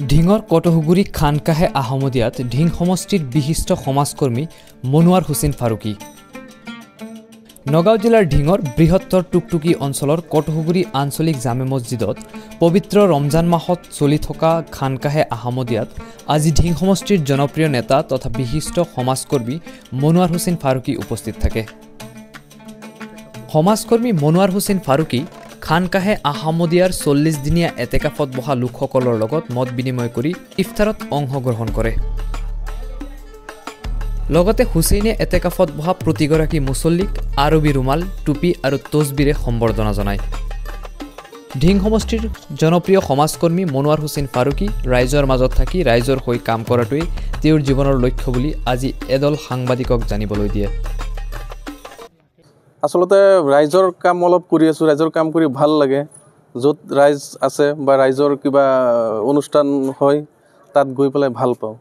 ঢিঙৰ কটহুগুৰি খানকাহে আহমদিয়াত ঢিং সমষ্টিৰ বিশিষ্ট সমাজকৰ্মী মনোৱাৰ হুছেইন ফাৰুকী। নগাঁও জিলাৰ ঢিঙৰ বৃহত্তৰ টুকটুকি অঞ্চলৰ কটহুগুৰি আঞ্চলিক জামে মছজিদত পবিত্ৰ ৰমজান মাহত চলি থকা খানকাহে আহমদিয়াত আজি ঢিং সমষ্টিৰ জনপ্ৰিয় নেতা তথা বিশিষ্ট সমাজকৰ্মী মনোৱাৰ হুছেইন ফাৰুকী উপস্থিত থাকে। সমাজকৰ্মী মনোৱাৰ হুছেইন ফাৰুকী খানকাহে আহমদিয়াৰ ৪০ দিনীয়া এতেকাফত বহা লোকসকলৰ লগত মত বিনিময় কৰি ইফতাৰত অংশগ্ৰহণ কৰে। লগতে হুছেইনে এতেকাফত বহা প্ৰতিগৰাকী মুছল্লিক আৰবী ৰুমাল, টুপি আৰু তছবিৰে সম্বৰ্ধনা জনায়। ঢিং সমষ্টিৰ জনপ্ৰিয় সমাজকৰ্মী মনোৱাৰ হুছেইন ফাৰুকী ৰাইজৰ মাজত থাকি ৰাইজৰ হৈ কাম কৰাটোৱেই তেওঁৰ জীৱনৰ লক্ষ্য বুলি আজি এদল সাংবাদিকক জানিবলৈ দিয়ে। আসলতে ৰাইজৰ কাম অলপ কৰি আছোঁ, ৰাইজৰ কাম কৰি ভাল লাগে। য'ত ৰাইজ আছে বা ৰাইজৰ কিবা অনুষ্ঠান হয় তাত গৈ পেলাই ভাল পাওঁ।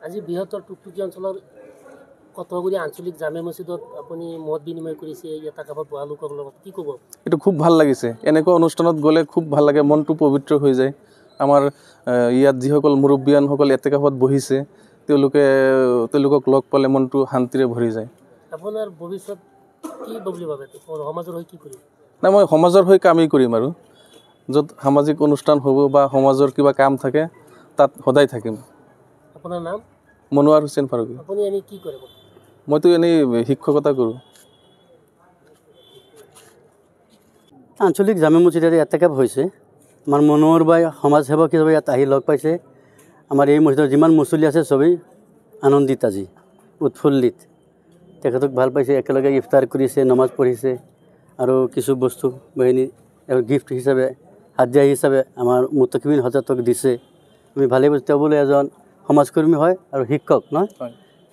আজি বৃহত্তৰ টুকটুকি অঞ্চলৰ কটহুগুৰি আঞ্চলিক জামে মছজিদত আপুনি মত বিনিময় কৰিছে এতেকাফত বহা লোকৰ লগত, কি ক'ব? এইটো খুব ভাল লাগিছে। এনেকুৱা অনুষ্ঠানত গ'লে খুব ভাল লাগে, মনটো পবিত্ৰ হৈ যায়। আমাৰ ইয়াত যিসকল মুৰব্বীয়ানসকল এতেকাফত বহিছে তেওঁলোকক লগ পালে মনটো শান্তিৰে ভৰি যায়। আপোনাৰ ভৱিষ্যত কি বুলি ভাবে? সমাজৰ হৈ কি কৰিম? নাই, মই সমাজৰ হৈ কামেই কৰিম আৰু য'ত সামাজিক অনুষ্ঠান হ'ব বা সমাজৰ কিবা কাম থাকে তাত সদায় থাকিম। আপোনাৰ নাম? মনোৱাৰ হুছেইন ফাৰুকী। আপুনি এনেই কি কৰে? মইতো এনেই শিক্ষকতা কৰোঁ। আঞ্চলিক জামে মছজিদত এতেকাফ হৈছে। আমাৰ মনোৱাৰ বাই সমাজসেৱক হিচাপে ইয়াত আহি লগ পাইছে। আমাৰ এই মছজিদৰ যিমান মুছল্লি আছে চবেই আনন্দিত, আজি উৎফুল্লিত। তেখেতক ভাল পাইছে, একেলগে ইফতাৰ কৰিছে, নমাজ পঢ়িছে আৰু কিছু বস্তু বাহিনী গিফ্ট হিচাপে হাদিয়া হিচাপে আমাৰ মুতাকিবিন হজৰতক দিছে। আমি ভালেই পাইছোঁ। তেওঁ বোলে এজন সমাজকৰ্মী হয় আৰু শিক্ষক নহয়,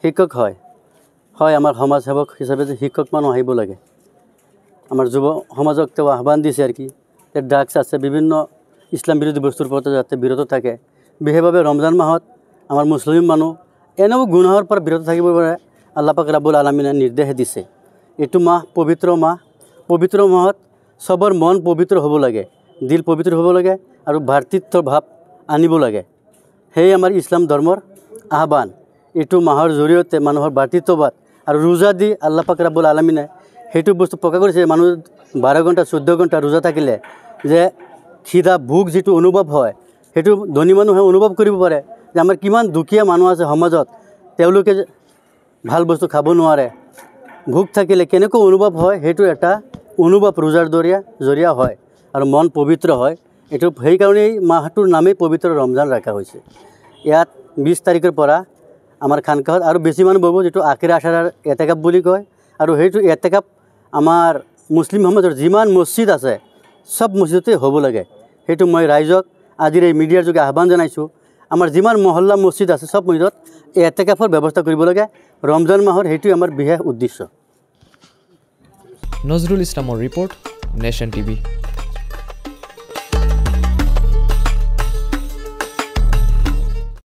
শিক্ষক হয়। আমাৰ সমাজসেৱক হিচাপে যে শিক্ষক মানুহ আহিব লাগে। আমাৰ যুৱ সমাজক তেওঁ আহ্বান দিছে আৰু কি, ড্ৰাগছ আছে, বিভিন্ন ইছলাম বিৰোধী বস্তুৰ পৰা যাতে বিৰত থাকে। বিশেষভাৱে ৰমজান মাহত আমাৰ মুছলিম মানুহ এনেও গুনাহৰ পৰা বিৰত থাকিব পাৰে আল্লাহ পাক ৰাব্বুল আলামিনে নিৰ্দেশ দিছে। এইটো মাহ পবিত্ৰ মাহ। পবিত্ৰ মাহত চবৰ মন পবিত্ৰ হ'ব লাগে, দিল পবিত্ৰ হ'ব লাগে আৰু ভাতৃত্বৰ ভাৱ আনিব লাগে। সেয়ে আমাৰ ইছলাম ধৰ্মৰ আহ্বান। এইটো মাহৰ জৰিয়তে মানুহৰ ভাতৃত্ববাদ আৰু ৰোজা দি আল্লাহ পাক ৰাব্বুল আলামিনে সেইটো বস্তু প্ৰকাশ কৰিছে। মানুহ 12 ঘণ্টা 14 ঘণ্টা ৰোজা থাকিলে যে খিদা ভোক যিটো অনুভৱ হয় সেইটো ধনী মানুহে অনুভৱ কৰিব পাৰে যে আমাৰ কিমান দুখীয়া মানুহ আছে সমাজত, তেওঁলোকে ভাল বস্তু খাব নোৱাৰে। ভোক থাকিলে কেনেকৈ অনুভৱ হয় সেইটো এটা অনুভৱ ৰোজাৰ জৰিয়া হয় আৰু মন পবিত্ৰ হয়। এইটো সেইকাৰণেই মাহটোৰ নামেই পবিত্ৰ ৰমজান ৰখা হৈছে। ইয়াত 20 তাৰিখৰ পৰা আমাৰ খানকাহত আৰু বেছি মানুহ বহিব, যিটো আখিৰা আশাৰাৰ এতেকাফ বুলি কয়। আৰু সেইটো এতেকাফ আমাৰ মুছলিম সমাজৰ যিমান মছজিদ আছে চব মছজিদতে হ'ব লাগে। সেইটো মই ৰাইজক আজিৰ এই মিডিয়াৰ যোগে আহ্বান জনাইছোঁ। আমাৰ যিমান মহল্লা মছজিদ আছে চব মছজিদত এই এতেকাফৰ ব্যৱস্থা কৰিব লাগে। ৰমজান মাহৰ সেইটোৱে আমাৰ বিশেষ উদ্দেশ্য। নজৰুল ইছলামৰ ৰিপৰ্ট, নেশ্যন টিভি।